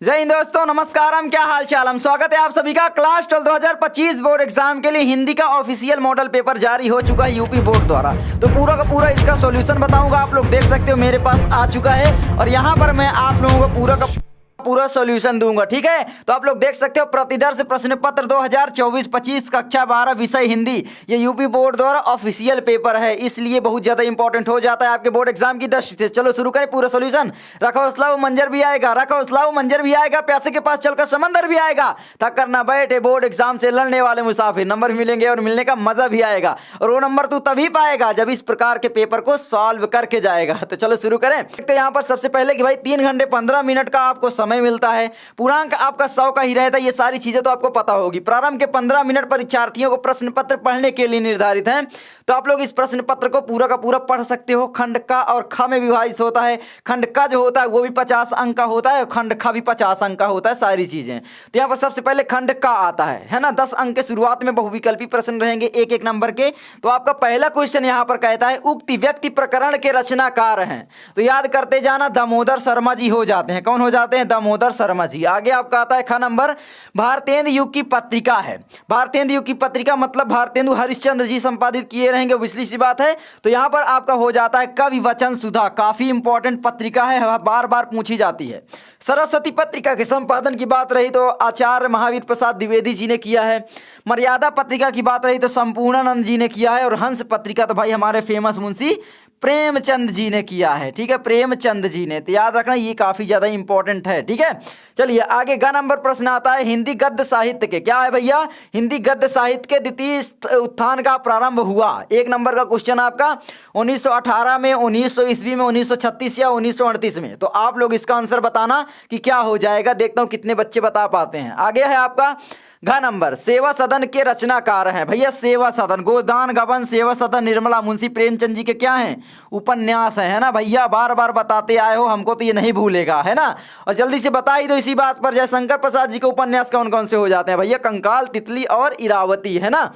जय हिंद दोस्तों, नमस्कार। हम क्या हाल चाल, हम स्वागत है आप सभी का क्लास 12 2025 बोर्ड एग्जाम के लिए हिंदी का ऑफिशियल मॉडल पेपर जारी हो चुका है यूपी बोर्ड द्वारा। तो पूरा का पूरा इसका सॉल्यूशन बताऊंगा। आप लोग देख सकते हो मेरे पास आ चुका है और यहाँ पर मैं आप लोगों को पूरा सॉल्यूशन दूंगा। ठीक है, तो आप लोग देख सकते हो प्रतिदर्श प्रश्न पत्र 2024-25 कक्षा 12 विषय हिंदी, ये यूपी बोर्ड द्वारा ऑफिशियल पेपर है, इसलिए बहुत ज्यादा इंपॉर्टेंट हो जाता है आपके बोर्ड एग्जाम की दृष्टि से। चलो शुरू करें पूरा सॉल्यूशन। रखो हौसला वो मंजर भी आएगा, रखो हौसला वो मंजर भी आएगा, प्यासे के पास चलकर समंदर भी आएगा। थक कर ना बैठे बोर्ड एग्जाम से लड़ने वाले मुसाफिर, नंबर मिलेंगे और मिलने का मजा भी आएगा, और वो नंबर तू तभी पाएगा जब इस प्रकार के पेपर को सॉल्व करके जाएगा। तो चलो शुरू करें। तो यहाँ पर सबसे पहले कि भाई 3 घंटे 15 मिनट का आपको समय मिलता है, पूर्णांक आपका 100 का ही रहता है। ये सारी चीजें तो आपको पता होगी। प्रारंभ के 15 मिनट परीक्षार्थियों को प्रश्न पत्र पढ़ने के लिए निर्धारित हैं, तो आप लोग इस प्रश्न पत्र को पूरा का पूरा पढ़ सकते हो। खंड का और ख में विभाजित होता है। खंड का जो होता है वो भी 50 अंक का होता है, खंड ख भी 50 अंक का होता है, सारी चीजें। तो यहाँ पर सबसे पहले खंड का आता है ना। 10 अंक के शुरुआत में बहुविकल्पी प्रश्न रहेंगे, एक एक नंबर के। तो आपका पहला क्वेश्चन यहाँ पर कहता है उक्त व्यक्ति प्रकरण के रचनाकार हैं, तो याद करते जाना, दामोदर शर्मा जी हो जाते हैं। कौन हो जाते हैं? दामोदर शर्मा जी। आगे आपका आता है ख नंबर, भारतेंदु युग की पत्रिका है। भारतेंदु युग की पत्रिका मतलब भारतेंदु हरिश्चंद्र जी संपादित किए रहेंगे, विश्ली सी बात है। तो यहाँ पर आपका हो जाता है कवि वचन सुधा, काफी इंपॉर्टेंट पत्रिका है, बार बार पूछी जाती है। सरस्वती पत्रिका के संपादन की बात रही तो आचार्य महावीर प्रसाद द्विवेदी जी ने किया है। मर्यादा पत्रिका की बात रही तो संपूर्णानंद जी ने किया है, और हंस पत्रिका तो भाई हमारे फेमस मुंशी प्रेमचंद जी ने किया है। ठीक है, प्रेमचंद जी ने। तो याद रखना ये काफी ज्यादा इंपॉर्टेंट है। ठीक है, चलिए आगे ग नंबर प्रश्न आता है हिंदी गद्य साहित्य के। क्या है भैया? हिंदी गद्य साहित्य के द्वितीय उत्थान का प्रारंभ हुआ। 1 नंबर का क्वेश्चन आपका 1918 में, 1900 ईस्वी में, 1936 या 1938 में। तो आप लोग इसका आंसर बताना कि क्या हो जाएगा। देखता हूं कितने बच्चे बता पाते हैं। आगे है आपका घ नंबर, सेवा सदन के रचनाकार हैं। भैया सेवा सदन, गोदान गबन सेवा सदन निर्मला मुंशी प्रेमचंद जी के क्या हैं? उपन्यास है ना भैया। बार बार बताते आए हो, हमको तो ये नहीं भूलेगा, है ना। और जल्दी से बता ही दो इसी बात पर, जयशंकर प्रसाद जी के उपन्यास कौन कौन से हो जाते हैं भैया? कंकाल, तितली और इरावती, है ना।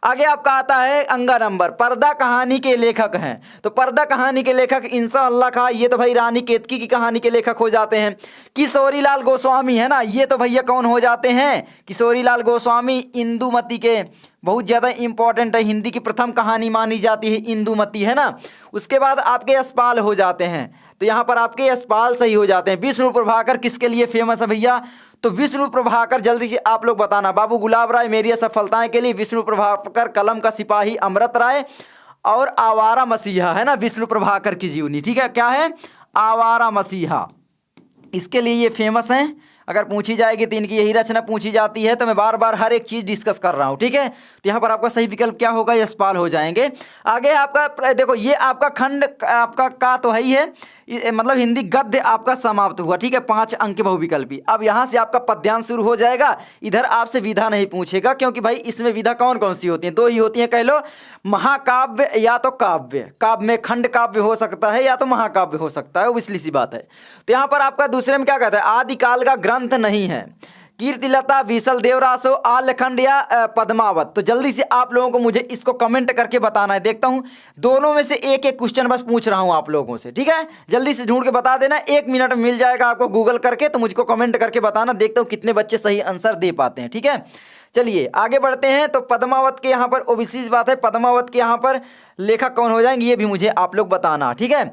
आगे आपका आता है अंगा नंबर, पर्दा कहानी के लेखक हैं। तो पर्दा कहानी के लेखक इंशाअल्लाह खां, ये तो भाई रानी केतकी की कहानी के लेखक हो जाते हैं। किशोरी लाल गोस्वामी, है ना, ये तो भैया कौन हो जाते हैं? किशोरी लाल गोस्वामी इंदुमती के, बहुत ज़्यादा इंपॉर्टेंट है, हिंदी की प्रथम कहानी मानी जाती है इंदुमती, है ना। उसके बाद आपके यशपाल हो जाते हैं, तो यहाँ पर आपके यशपाल सही हो जाते हैं। विष्णु प्रभाकर किसके लिए फेमस है भैया? तो विष्णु प्रभाकर, जल्दी से आप लोग बताना। बाबू गुलाब राय मेरी सफलताएं के लिए, विष्णु प्रभाकर कलम का सिपाही अमृत राय, और आवारा मसीहा, है ना, विष्णु प्रभाकर की जीवनी। ठीक है, क्या है? आवारा मसीहा, इसके लिए ये फेमस हैं। अगर पूछी जाएगी तो इनकी यही रचना पूछी जाती है, तो मैं बार बार हर एक चीज डिस्कस कर रहा हूं। ठीक है, तो यहाँ पर आपका सही विकल्प क्या होगा? यशपाल हो जाएंगे। आगे आपका देखो, ये आपका खंड आपका का तो है ही है, मतलब हिंदी गद्य आपका समाप्त हुआ। ठीक है, 5 अंक के बहुविकल्पी। अब यहाँ से आपका पद्यांश शुरू हो जाएगा। इधर आपसे विधा नहीं पूछेगा, क्योंकि भाई इसमें विधा कौन कौन सी होती है? 2 ही होती है, कह लो महाकाव्य या तो काव्य। काव्य में खंड काव्य हो सकता है या तो महाकाव्य हो सकता है, वो इसलिए सी बात है। तो यहाँ पर आपका दूसरे में क्या कहता है? आदिकाल का ग्रंथ नहीं है। कीर्तिलता, विसल देवरासो, आल्यखंड या पद्मावत। तो जल्दी से आप लोगों को मुझे इसको कमेंट करके बताना है। देखता हूं दोनों में से एक एक क्वेश्चन बस पूछ रहा हूं आप लोगों से। ठीक है, जल्दी से ढूंढ के बता देना। 1 मिनट में मिल जाएगा आपको गूगल करके, तो मुझको कमेंट करके बताना। देखता हूं कितने बच्चे सही आंसर दे पाते हैं। ठीक है, चलिए आगे बढ़ते हैं। तो पद्मावत के यहाँ पर ओबीसी बात है, पद्मावत के यहाँ पर लेखक कौन हो जाएंगे ये भी मुझे आप लोग बताना। ठीक है,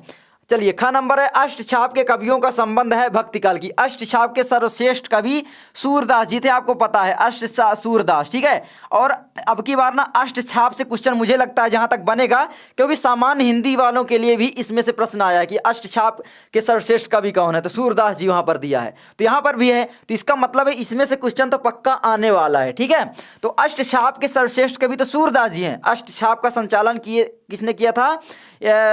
चलिए ख नंबर है, अष्टछाप के कवियों का संबंध है भक्तिकाल की। अष्टछाप के सर्वश्रेष्ठ कवि सूरदास जी थे, आपको पता है, सूरदास। ठीक है, और अब की बार ना अष्टछाप से क्वेश्चन मुझे लगता है जहां तक बनेगा, क्योंकि सामान्य हिंदी वालों के लिए भी इसमें से प्रश्न आया कि अष्टछाप के सर्वश्रेष्ठ कवि कौन है, तो सूरदास जी वहां पर दिया है, तो यहाँ पर भी है। तो इसका मतलब है इसमें से क्वेश्चन तो पक्का आने वाला है। ठीक है, तो अष्टछाप के सर्वश्रेष्ठ कवि तो सूरदास जी हैं। अष्टछाप का संचालन किसने किया था?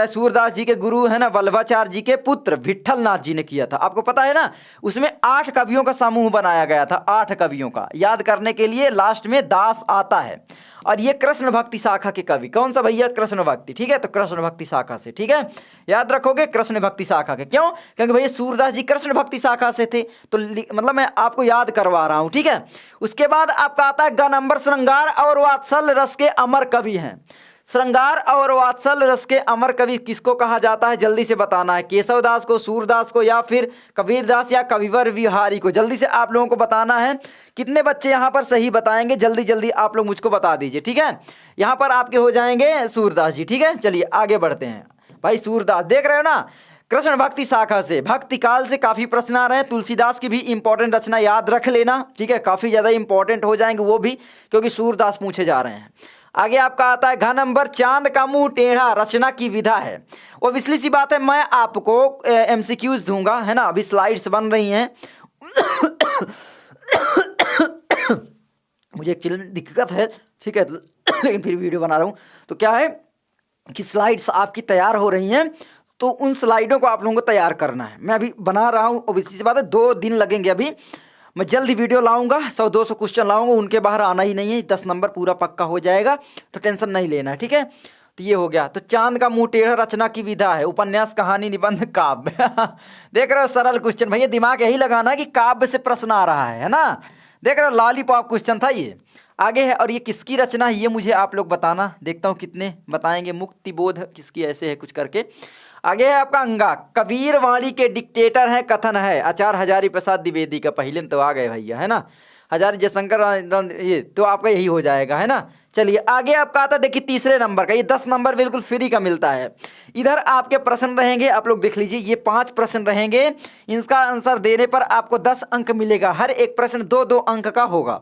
सूरदास जी के गुरु है ना वल्लभाचार्य जी के पुत्र विठल नाथ जी ने किया था। आपको पता है ना, उसमें 8 कवियों का समूह बनाया गया था। 8 कवियों का याद करने के लिए लास्ट में दास आता है, और ये कृष्ण भक्ति शाखा के कवि। कौन सा भैया? कृष्ण भक्ति। ठीक है, तो कृष्ण भक्ति शाखा से। ठीक है, याद रखोगे कृष्ण भक्ति शाखा के। क्यों? क्योंकि भैया सूरदास जी कृष्ण भक्ति शाखा से थे, तो मतलब मैं आपको याद करवा रहा हूं। ठीक है, उसके बाद आपका आता है ग नंबर, श्रृंगार और वात्सल्य रस के अमर कवि हैं। श्रृंगार और वात्सल रस के अमर कवि किसको कहा जाता है? जल्दी से बताना है। केशवदास को, सूरदास को, या फिर कबीरदास या कविवर विहारी को? जल्दी से आप लोगों को बताना है। कितने बच्चे यहाँ पर सही बताएंगे? जल्दी जल्दी आप लोग मुझको बता दीजिए, ठीक है। यहाँ पर आपके हो जाएंगे सूरदास जी, ठीक है। चलिए आगे बढ़ते हैं। भाई सूरदास देख रहे हो ना, कृष्ण भक्ति शाखा से, भक्ति काल से काफी प्रश्न आ रहे हैं। तुलसीदास की भी इंपॉर्टेंट रचना याद रख लेना, ठीक है। काफी ज्यादा इंपॉर्टेंट हो जाएंगे वो भी, क्योंकि सूरदास पूछे जा रहे हैं। आगे आपका आता है घ नंबर, चांद का मुंह टेढ़ा रचना की विधा है। ओबियसली सी बात है, मैं आपको एमसीक्यूज दूंगा, है ना। अभी स्लाइड्स बन रही हैं। मुझे एक्चुअली दिक्कत है, ठीक है, लेकिन फिर वीडियो बना रहा हूँ। तो क्या है कि स्लाइड्स आपकी तैयार हो रही हैं, तो उन स्लाइडों को आप लोगों को तैयार करना है। मैं अभी बना रहा हूँ, ओबियसली सी बात है 2 दिन लगेंगे। अभी मैं जल्दी वीडियो लाऊंगा, 100-200 क्वेश्चन लाऊंगा, उनके बाहर आना ही नहीं है। 10 नंबर पूरा पक्का हो जाएगा, तो टेंशन नहीं लेना है, ठीक है। तो ये हो गया। तो चांद का मुंह टेढ़ा रचना की विधा है। उपन्यास, कहानी, निबंध, काव्य। देख रहे हो, सरल क्वेश्चन भैया, दिमाग यही लगाना है कि काव्य से प्रश्न आ रहा है ना। देख रहे हो, लॉलीपॉप क्वेश्चन था ये। आगे है, और ये किसकी रचना है ये मुझे आप लोग बताना, देखता हूँ कितने बताएंगे। मुक्ति बोध किसकी, ऐसे है कुछ करके। आगे है आपका अंगा, कबीर वाणी के डिक्टेटर है, कथन है आचार्य हजारी प्रसाद द्विवेदी का। पहले तो आ गए भैया, है ना, हजारी जयशंकर, ये तो आपका यही हो जाएगा, है ना। चलिए आगे आपका आता है, देखिए तीसरे नंबर का। ये 10 नंबर बिल्कुल फ्री का मिलता है। इधर आपके प्रश्न रहेंगे, आप लोग देख लीजिए, ये 5 प्रश्न रहेंगे। इनका आंसर देने पर आपको 10 अंक मिलेगा। हर एक प्रश्न 2-2 अंक का होगा।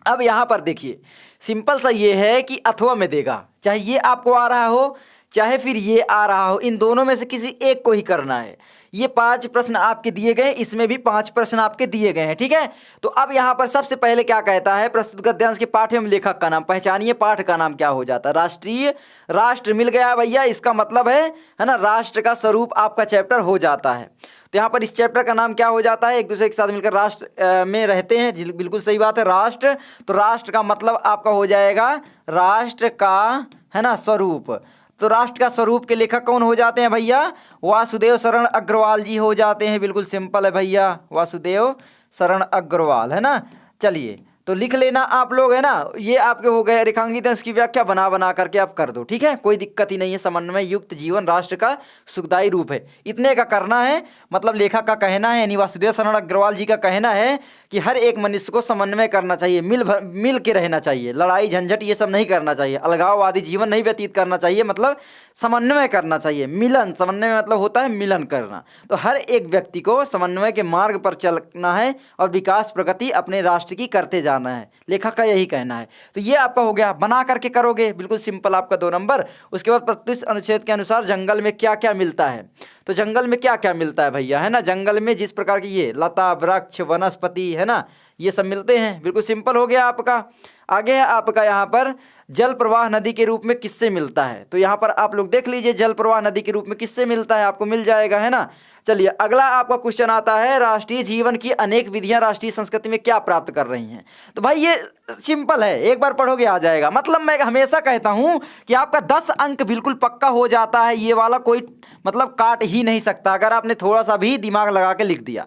अब यहाँ पर देखिए, सिंपल सा ये है कि अथवा में देगा, चाहे ये आपको आ रहा हो चाहे फिर ये आ रहा हो, इन दोनों में से किसी एक को ही करना है। ये 5 प्रश्न आपके दिए गए, इसमें भी 5 प्रश्न आपके दिए गए हैं, ठीक है। तो अब यहाँ पर सबसे पहले क्या कहता है, प्रस्तुत गद्यांश के पाठ एवं लेखक का नाम पहचानिए। पाठ का नाम क्या हो जाता है? राष्ट्रीय, राष्ट्र मिल गया भैया, इसका मतलब है ना, राष्ट्र का स्वरूप आपका चैप्टर हो जाता है। तो यहाँ पर इस चैप्टर का नाम क्या हो जाता है? एक दूसरे के साथ मिलकर राष्ट्र में रहते हैं, बिल्कुल सही बात है, राष्ट्र। तो राष्ट्र का मतलब आपका हो जाएगा राष्ट्र का, है ना, स्वरूप। तो राष्ट्र का स्वरूप के लेखक कौन हो जाते हैं भैया? वासुदेव शरण अग्रवाल जी हो जाते हैं। बिल्कुल सिंपल है भैया, वासुदेव शरण अग्रवाल, है ना। चलिए तो लिख लेना आप लोग, है ना। ये आपके हो गए रेखांकित अंश की व्याख्या बना बना करके आप कर दो, ठीक है, कोई दिक्कत ही नहीं है। समन्वय युक्त जीवन राष्ट्र का सुखदायी रूप है, इतने का करना है। मतलब लेखक का कहना है, यानी वासुदेव शरण अग्रवाल जी का कहना है कि हर एक मनुष्य को समन्वय करना चाहिए, मिल के रहना चाहिए, लड़ाई झंझट ये सब नहीं करना चाहिए, अलगाववादी जीवन नहीं व्यतीत करना चाहिए, मतलब समन्वय करना चाहिए। मिलन, समन्वय मतलब होता है मिलन करना। तो हर एक व्यक्ति को समन्वय के मार्ग पर चलना है और विकास प्रगति अपने राष्ट्र की करते जाना है, लेखक का यही कहना है। तो ये आपका हो गया, बना करके करोगे, बिल्कुल सिंपल आपका 2 नंबर। उसके बाद 35 अनुच्छेद के अनुसार जंगल में क्या क्या मिलता है? तो जंगल में क्या क्या मिलता है भैया, है ना। जंगल में जिस प्रकार की ये लता, वृक्ष, वनस्पति, है ना, ये सब मिलते हैं। बिल्कुल सिंपल हो गया आपका। आगे है आपका यहाँ पर, जल प्रवाह नदी के रूप में किससे मिलता है? तो यहाँ पर आप लोग देख लीजिए, जल प्रवाह नदी के रूप में किससे मिलता है, आपको मिल जाएगा, है ना। चलिए अगला आपका क्वेश्चन आता है, राष्ट्रीय जीवन की अनेक विधियां राष्ट्रीय संस्कृति में क्या प्राप्त कर रही हैं? तो भाई ये सिंपल है, एक बार पढ़ोगे आ जाएगा। मतलब मैं हमेशा कहता हूं कि आपका 10 अंक बिल्कुल पक्का हो जाता है, ये वाला कोई मतलब काट ही नहीं सकता अगर आपने थोड़ा सा भी दिमाग लगा के लिख दिया।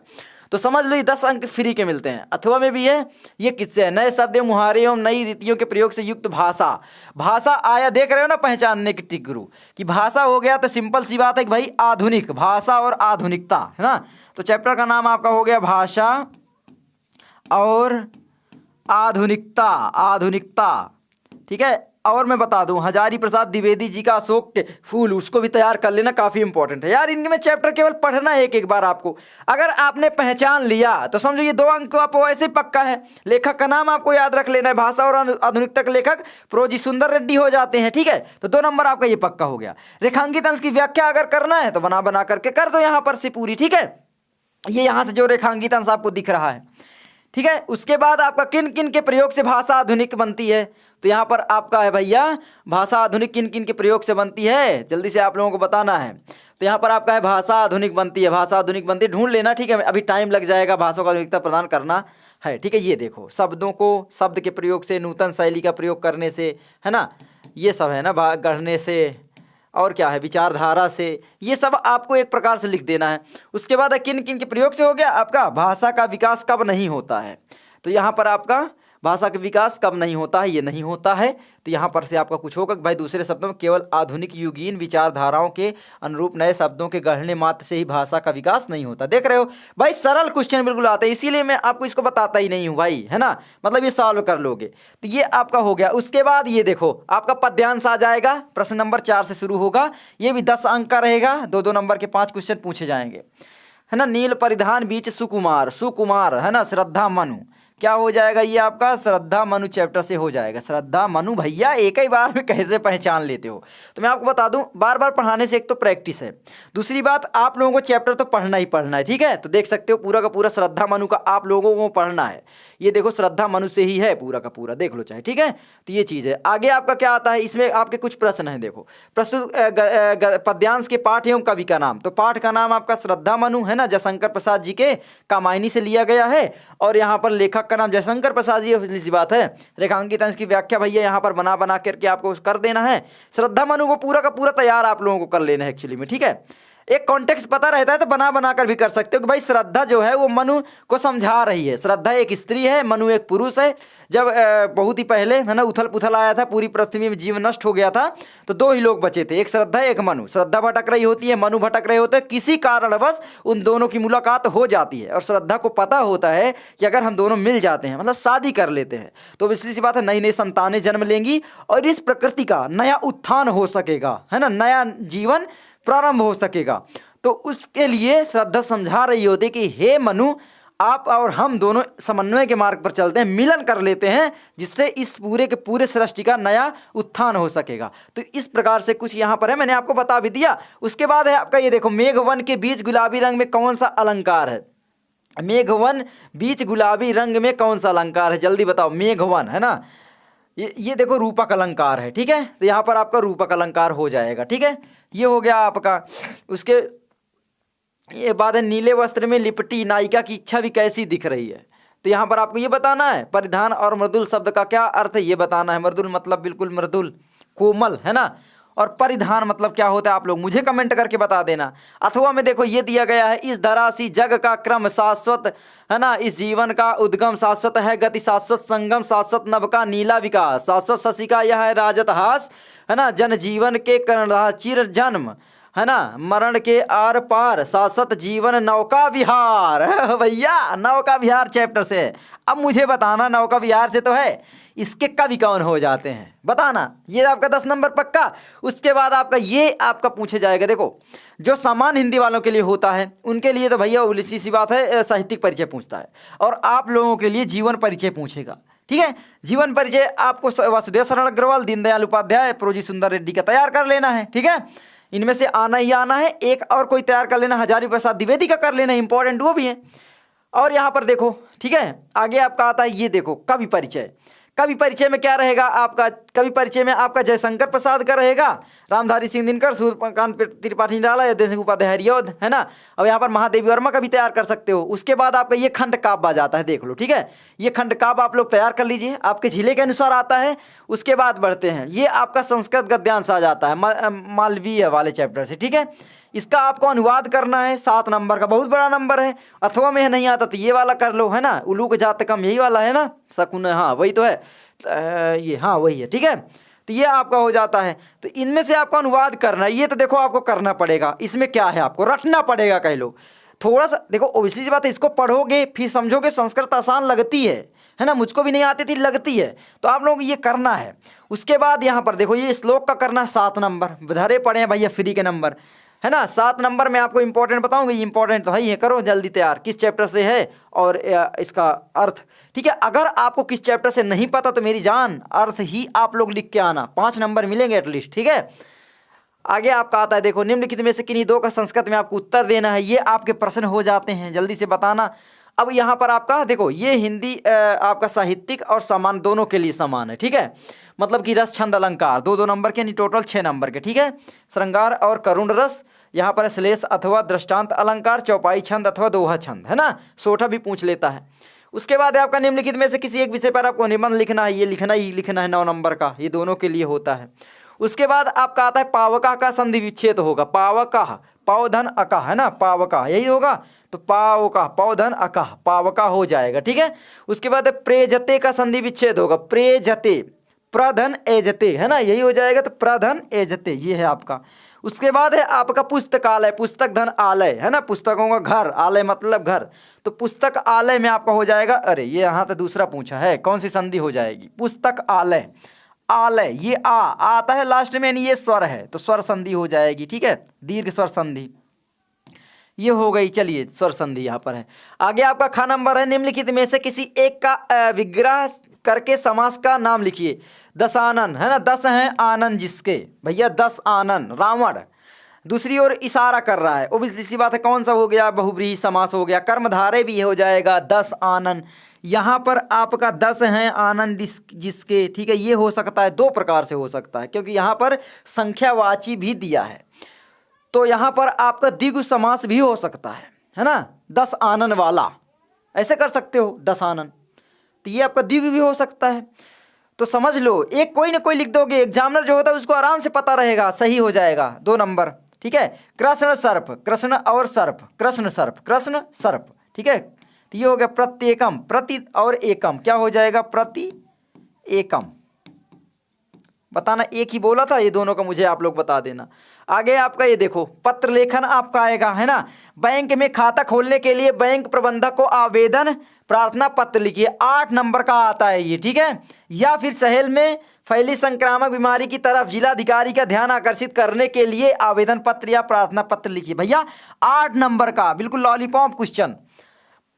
तो समझ लो ये 10 अंक फ्री के मिलते हैं। अथवा में भी है, ये किससे है? नए शब्द, मुहावरे एवं नई रीतियों के प्रयोग से युक्त भाषा। भाषा आया, देख रहे हो ना, पहचानने की ट्रिक गुरु कि भाषा हो गया। तो सिंपल सी बात है कि भाई आधुनिक, भाषा और आधुनिकता, है ना। तो चैप्टर का नाम आपका हो गया भाषा और आधुनिकता, आधुनिकता, ठीक है। और मैं बता दूं, हजारी प्रसाद द्विवेदी जी का अशोक के फूल, उसको भी तैयार कर लेना, काफी इंपॉर्टेंट है यार। इनमें चैप्टर केवल पढ़ना है एक बार आपको। अगर आपने पहचान लिया तो समझो ये 2 अंक तो आपको ऐसे पक्का है। लेखक का नाम आपको याद रख लेना है, भाषा और आधुनिकता के लेखक प्रोजी सुंदर रेड्डी हो जाते हैं, ठीक है। तो 2 नंबर आपका ये पक्का हो गया। रेखांकित अंश की व्याख्या अगर करना है तो बना बना करके कर दो यहाँ पर से पूरी, ठीक है। ये यहाँ से जो रेखांकित अंश आपको दिख रहा है, ठीक है। उसके बाद आपका किन किन के प्रयोग से भाषा आधुनिक बनती है? तो यहाँ पर आपका है भैया, भाषा आधुनिक किन किन के प्रयोग से बनती है, जल्दी से आप लोगों को बताना है। तो यहाँ पर आपका है भाषा आधुनिक बनती है, भाषा आधुनिक बनती है, ढूंढ लेना, ठीक है। अभी टाइम लग जाएगा, भाषा को आधुनिकता प्रदान करना है, ठीक है। ये देखो, शब्दों को शब्द के प्रयोग से, नूतन शैली का प्रयोग करने से, है ना, ये सब है ना, गढ़ने से, और क्या है, विचारधारा से, ये सब आपको एक प्रकार से लिख देना है। उसके बाद किन किन के प्रयोग से हो गया आपका, भाषा का विकास कब नहीं होता है? तो यहाँ पर आपका भाषा का विकास कब नहीं होता है, ये नहीं होता है। तो यहाँ पर से आपका कुछ होगा कि भाई दूसरे शब्दों में केवल आधुनिक युगीन विचारधाराओं के अनुरूप नए शब्दों के गढ़ने मात्र से ही भाषा का विकास नहीं होता। देख रहे हो भाई, सरल क्वेश्चन बिल्कुल आता है, इसीलिए मैं आपको इसको बताता ही नहीं हूँ भाई, है ना, मतलब ये सॉल्व कर लोगे। तो ये आपका हो गया। उसके बाद ये देखो आपका पद्यांश आ जाएगा, प्रश्न नंबर 4 से शुरू होगा, ये भी 10 अंक का रहेगा, 2-2 नंबर के 5 क्वेश्चन पूछे जाएंगे, है ना। नील परिधान बीच सुकुमार, सुकुमार है ना, श्रद्धा मनु, क्या हो जाएगा ये आपका श्रद्धा मनु चैप्टर से हो जाएगा। श्रद्धा मनु भैया एक ही बार में कैसे पहचान लेते हो। तो मैं आपको बता दूं, बार बार पढ़ाने से एक तो प्रैक्टिस है, दूसरी बात आप लोगों को चैप्टर तो पढ़ना ही पढ़ना है, ठीक है। तो देख सकते हो पूरा का पूरा श्रद्धा मनु का आप लोगों को पढ़ना है। ये देखो श्रद्धा मनु से ही है पूरा का पूरा, देख लो चाहे, ठीक है। तो ये चीज़ है। आगे आपका क्या आता है, इसमें आपके कुछ प्रश्न हैं। देखो प्रस्तुत पद्यांश के पाठ एवं कवि का नाम, तो पाठ का नाम आपका श्रद्धा मनु है ना, जयशंकर प्रसाद जी के कामायनी से लिया गया है। और यहाँ पर लेखक का नाम जयशंकर प्रसाद जी, सी बात है। रेखांकित अंश की व्याख्या भैया यहाँ पर बना बना करके आपको कर देना है। श्रद्धा मनु को पूरा का पूरा तैयार आप लोगों को कर लेना है एक्चुअली में, ठीक है। एक कॉन्टेक्स्ट पता रहता है तो बना बना कर भी कर सकते हो कि भाई श्रद्धा जो है वो मनु को समझा रही है। श्रद्धा एक स्त्री है, मनु एक पुरुष है। जब बहुत ही पहले है ना उथल पुथल आया था, पूरी पृथ्वी में जीवन नष्ट हो गया था, तो 2 ही लोग बचे थे, एक श्रद्धा एक मनु। श्रद्धा भटक रही होती है, मनु भटक रहे होते हैं, किसी कारणवश उन दोनों की मुलाकात हो जाती है और श्रद्धा को पता होता है कि अगर हम दोनों मिल जाते हैं, मतलब शादी कर लेते हैं, तो इसलिए सी बात है नई नई संतानें जन्म लेंगी और इस प्रकृति का नया उत्थान हो सकेगा, है ना, नया जीवन प्रारंभ हो सकेगा। तो उसके लिए श्रद्धा समझा रही होती कि हे मनु, आप और हम दोनों समन्वय के मार्ग पर चलते हैं, मिलन कर लेते हैं, जिससे इस पूरे के पूरे सृष्टि का नया उत्थान हो सकेगा। तो इस प्रकार से कुछ यहाँ पर है, मैंने आपको बता भी दिया। उसके बाद है आपका ये देखो, मेघवन के बीच गुलाबी रंग में कौन सा अलंकार है। मेघवन बीच गुलाबी रंग में कौन सा अलंकार है, जल्दी बताओ। मेघवन है ना, ये देखो रूपक अलंकार है, ठीक है। तो यहाँ पर आपका रूपक अलंकार हो जाएगा, ठीक है। ये हो गया आपका। उसके ये बात है, नीले वस्त्र में लिपटी नायिका की इच्छा भी कैसी दिख रही है। तो यहाँ पर आपको ये बताना है परिधान और मृदुल शब्द का क्या अर्थ है, ये बताना है। मृदुल मतलब बिल्कुल मृदुल कोमल, है ना, और परिधान मतलब क्या होता है आप लोग मुझे कमेंट करके बता देना। अथवा में देखो ये दिया गया है, इस धरासी जग का क्रम शाश्वत है ना, इस जीवन का उद्गम शाश्वत है, गति शाश्वत, संगम शाश्वत, नभ का नीला विकास शाश्वत, शशि का यह है राजत हास, है ना, जन जीवन के कर्णधार चिर जन्म, है ना, मरण के आर पार शाश्वत जीवन, नौका विहार भैया नौका विहार चैप्टर से। अब मुझे बताना नौका विहार से तो है, इसके कवि कौन हो जाते हैं बताना। ये आपका 10 नंबर पक्का। उसके बाद आपका ये आपका पूछे जाएगा, देखो जो सामान्य हिंदी वालों के लिए होता है उनके लिए तो भैया उल्सी सी बात है, साहित्यिक परिचय पूछता है, और आप लोगों के लिए जीवन परिचय पूछेगा, ठीक है। जीवन परिचय आपको वासुदेव शरण अग्रवाल, दीनदयाल उपाध्याय, प्रोजी सुंदर रेड्डी का तैयार कर लेना है, ठीक है। इनमें से आना ही आना है, एक और कोई तैयार कर लेना, हजारी प्रसाद द्विवेदी का कर लेना, इंपॉर्टेंट वो भी है। और यहाँ पर देखो, ठीक है, आगे आपका आता है ये देखो कवि परिचय। कवि परिचय में क्या रहेगा आपका, कवि परिचय में आपका जयशंकर प्रसाद का रहेगा, रामधारी सिंह दिनकर, सूर्यकांत त्रिपाठी निराला, यदुवंश उपाध्याय हरिऔध, है ना। अब यहाँ पर महादेवी वर्मा का भी तैयार कर सकते हो। उसके बाद आपका ये खंड काव्य आ जाता है, देख लो, ठीक है। ये खंड काव्य आप लोग तैयार कर लीजिए, आपके जिले के अनुसार आता है। उसके बाद बढ़ते हैं, ये आपका संस्कृत गद्यांश आ जाता है मालवीय वाले चैप्टर से, ठीक है। इसका आपको अनुवाद करना है, 7 नंबर का, बहुत बड़ा नंबर है। अथवा में नहीं आता तो ये वाला कर लो, है ना, उलूक जातकम यही वाला है ना, शकुन, हाँ वही तो है, ये हाँ वही है, ठीक है। तो ये आपका हो जाता है। तो इनमें से आपको अनुवाद करना है, ये तो देखो आपको करना पड़ेगा। इसमें क्या है, आपको रटना पड़ेगा, कह लो थोड़ा सा। देखो ओबियसली सी बात है, इसको पढ़ोगे फिर समझोगे, संस्कृत आसान लगती है ना, मुझको भी नहीं आती थी, लगती है, तो आप लोगों को ये करना है। उसके बाद यहाँ पर देखो ये श्लोक का करना है 7 नंबर, धरे पड़े हैं भैया फ्री के नंबर, है ना। 7 नंबर में आपको इंपॉर्टेंट बताऊंगा, ये इंपॉर्टेंट तो है ही है, करो जल्दी तैयार, किस चैप्टर से है और इसका अर्थ, ठीक है। अगर आपको किस चैप्टर से नहीं पता तो मेरी जान अर्थ ही आप लोग लिख के आना, 5 नंबर मिलेंगे एटलीस्ट, ठीक है। आगे आपका आता है, देखो निम्नलिखित में से किन्हीं 2 का संस्कृत में आपको उत्तर देना है, ये आपके प्रश्न हो जाते हैं, जल्दी से बताना। अब यहाँ पर आपका देखो ये हिंदी आपका साहित्यिक और सामान्य दोनों के लिए समान है, ठीक है। मतलब कि रस छंद अलंकार 2-2 नंबर के, यानी टोटल 6 नंबर के, ठीक है। श्रृंगार और करुण रस, यहाँ पर श्लेष अथवा दृष्टांत अलंकार, चौपाई छंद अथवा दोहा छंद, है ना, सोठा भी पूछ लेता है। उसके बाद आपका निम्नलिखित में से किसी एक विषय पर आपको निबंध लिखना है, ये लिखना ही लिखना है, 9 नंबर का, ये दोनों के लिए होता है। उसके बाद आपका आता है पावका का संधि विच्छेद होगा, पावका पावधन अका, है ना, पावका यही होगा। तो पावका, पौधन अकह, पावका हो जाएगा। ठीक है, उसके बाद प्रेजते का संधि विच्छेद होगा, प्रेजते, प्रधन एजते, है ना, यही हो जाएगा। तो प्रधन एजते ये है आपका। उसके बाद है आपका पुस्तकालय, पुस्तक धन आलय, है ना, पुस्तकों का घर, आलय मतलब घर, तो पुस्तक आलय में आपका हो जाएगा, अरे ये यहाँ तो दूसरा पूछा है, कौन सी संधि हो जाएगी, पुस्तक आलय, आलय ये आता है लास्ट में, यानी ये स्वर है तो स्वर संधि हो जाएगी। ठीक है, दीर्घ स्वर संधि ये हो गई। चलिए स्वर संधि यहाँ पर है। आगे आपका ख नंबर है, निम्नलिखित में से किसी एक का विग्रह करके समास का नाम लिखिए। 10 आनन, है ना, 10 हैं आनंद जिसके, भैया 10 आनंद, रावण दूसरी ओर इशारा कर रहा है, ओबवियसली सी बात है, कौन सा हो गया, बहुब्रीहि समास हो गया। कर्मधारय भी हो जाएगा 10 आनंद, यहाँ पर आपका 10 हैं आनंद जिसके। ठीक है, ये हो सकता है, दो प्रकार से हो सकता है, क्योंकि यहाँ पर संख्यावाची भी दिया है, तो यहाँ पर आपका द्विगु समास भी हो सकता है ना, 10 आनन वाला, ऐसे कर सकते हो 10 आनन, तो ये आपका द्विगु भी हो सकता है। तो समझ लो, एक कोई ना कोई लिख दोगे, एग्जामिनर जो होता है उसको आराम से पता रहेगा, सही हो जाएगा 2 नंबर। ठीक है, कृष्ण सर्प, कृष्ण और सर्प, कृष्ण सर्प, कृष्ण सर्प। ठीक है, तो ये हो गया प्रत्येकम, प्रति और एकम, क्या हो जाएगा, प्रति एकम। बताना, एक ही बोला था, ये दोनों का मुझे आप लोग बता देना। आगे आपका ये देखो, पत्र लेखन आपका आएगा, है ना, बैंक में खाता खोलने के लिए बैंक प्रबंधक को आवेदन प्रार्थना पत्र लिखिए, 8 नंबर का आता है ये। ठीक है, या फिर शहर में फैली संक्रामक बीमारी की तरफ जिलाधिकारी का ध्यान आकर्षित करने के लिए आवेदन पत्र या प्रार्थना पत्र लिखिए, भैया 8 नंबर का, बिल्कुल लॉलीपॉप क्वेश्चन।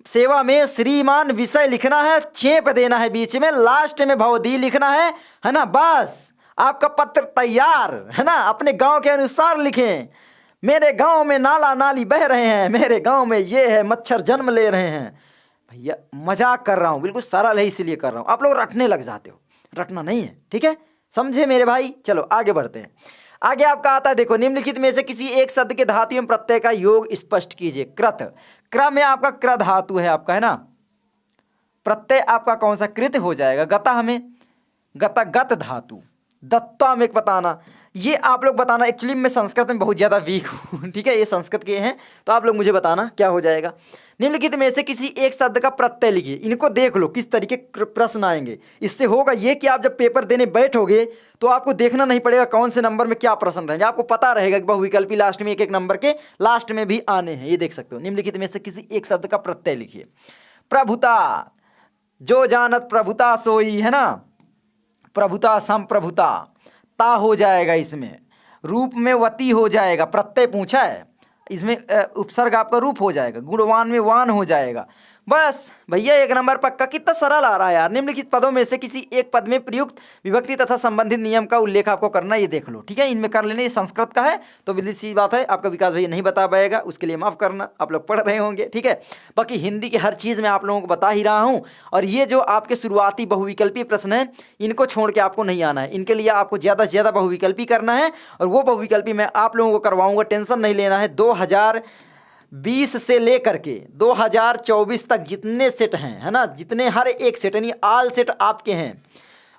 सेवा में श्रीमान विषय लिखना है, छेप देना है बीच में, लास्ट में भवदी लिखना है ना, बस आपका पत्र तैयार, है ना। अपने गांव के अनुसार लिखें, मेरे गांव में नाला नाली बह रहे हैं, मेरे गांव में ये है, मच्छर जन्म ले रहे हैं। भैया मजाक कर रहा हूँ, बिल्कुल सरल है इसलिए कर रहा हूँ, आप लोग रटने लग जाते हो, रटना नहीं है। ठीक है, समझे मेरे भाई। चलो आगे बढ़ते हैं। आगे आपका आता है, देखो, निम्नलिखित में से किसी एक शब्द के धातु एवं प्रत्यय का योग स्पष्ट कीजिए। कृत, क्र में आपका क्र धातु है आपका, है ना, प्रत्यय आपका कौन सा, कृत हो जाएगा। गता हमें गता, गत धातु, दत्ता में बताना, ये आप लोग बताना। एक्चुअली मैं संस्कृत में बहुत ज़्यादा वीक हूँ, ठीक है, ये संस्कृत के हैं, तो आप लोग मुझे बताना क्या हो जाएगा। निम्नलिखित में से किसी एक शब्द का प्रत्यय लिखिए। इनको देख लो किस तरीके प्रश्न आएंगे, इससे होगा ये कि आप जब पेपर देने बैठोगे तो आपको देखना नहीं पड़ेगा कौन से नंबर में क्या प्रश्न रहेंगे, आपको पता रहेगा कि बहुविकल्पी लास्ट में एक नंबर के लास्ट में भी आने हैं। ये देख सकते हो, निम्नलिखित में से किसी एक शब्द का प्रत्यय लिखिए। प्रभुता, जो जानत प्रभुता सोई, है ना, प्रभुता संप्रभुता, ता हो जाएगा इसमें, रूप में वती हो जाएगा, प्रत्यय पूछा है, इसमें उपसर्ग आपका रूप हो जाएगा, गुणवान में वान हो जाएगा। बस भैया 1 नंबर पक्का। कितना सरल आ रहा है यार। निम्नलिखित पदों में से किसी एक पद में प्रयुक्त विभक्ति तथा संबंधित नियम का उल्लेख आपको करना, ये देख लो। ठीक है, इनमें कर लेने, ये संस्कृत का है तो बिल्कुल सी बात है, आपका विकास भैया नहीं बता पाएगा, उसके लिए माफ़ करना, आप लोग पढ़ रहे होंगे। ठीक है, बाकी हिंदी की हर चीज़ मैं आप लोगों को बता ही रहा हूँ। और ये जो आपके शुरुआती बहुविकल्पी प्रश्न हैं, इनको छोड़ के आपको नहीं आना है, इनके लिए आपको ज़्यादा से ज़्यादा बहुविकल्पी करना है, और वो बहुविकल्पी मैं आप लोगों को करवाऊँगा, टेंशन नहीं लेना है। 2020 से लेकर के 2024 तक जितने सेट हैं, है ना, जितने हर एक सेट यानी ऑल सेट आपके हैं।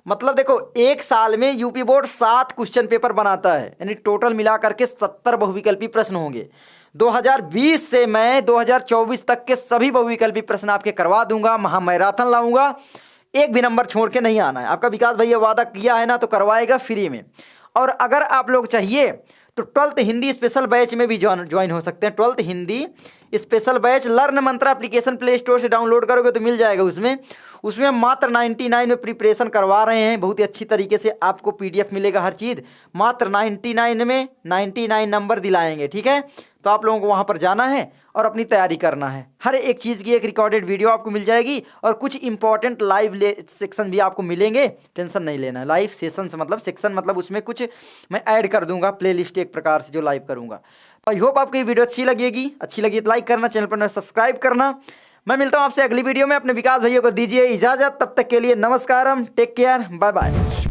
मतलब देखो, एक साल में यूपी बोर्ड 7 क्वेश्चन पेपर बनाता है, यानी टोटल मिला करके 70 बहुविकल्पी प्रश्न होंगे। 2020 से मैं 2024 तक के सभी बहुविकल्पी प्रश्न आपके करवा दूंगा, महामैराथन लाऊंगा, एक भी नंबर छोड़ के नहीं आना है। आपका विकास भैया वादा किया है ना, तो करवाएगा फ्री में। और अगर आप लोग चाहिए तो 12th हिंदी स्पेशल बैच में भी ज्वाइन हो सकते हैं। 12th Hindi special batch learn mantra application play store से डाउनलोड करोगे तो मिल जाएगा। उसमें मात्र 99 में प्रिपरेशन करवा रहे हैं, बहुत ही अच्छी तरीके से आपको PDF मिलेगा, हर चीज़ मात्र 99 में 99 नंबर दिलाएंगे। ठीक है, तो आप लोगों को वहाँ पर जाना है और अपनी तैयारी करना है। हर एक चीज़ की एक रिकॉर्डेड वीडियो आपको मिल जाएगी, और कुछ इंपॉर्टेंट लाइव सेक्शन भी आपको मिलेंगे, टेंशन नहीं लेना है। लाइव सेशन मतलब सेक्शन मतलब उसमें कुछ मैं ऐड कर दूंगा, प्लेलिस्ट एक प्रकार से जो लाइव करूंगा। आई होप आपको ये वीडियो अच्छी लगी तो लाइक करना, चैनल पर सब्सक्राइब करना। मैं मिलता हूँ आपसे अगली वीडियो में। अपने विकास भैया को दीजिए इजाज़त, तब तक के लिए नमस्कारम, टेक केयर, बाय बाय।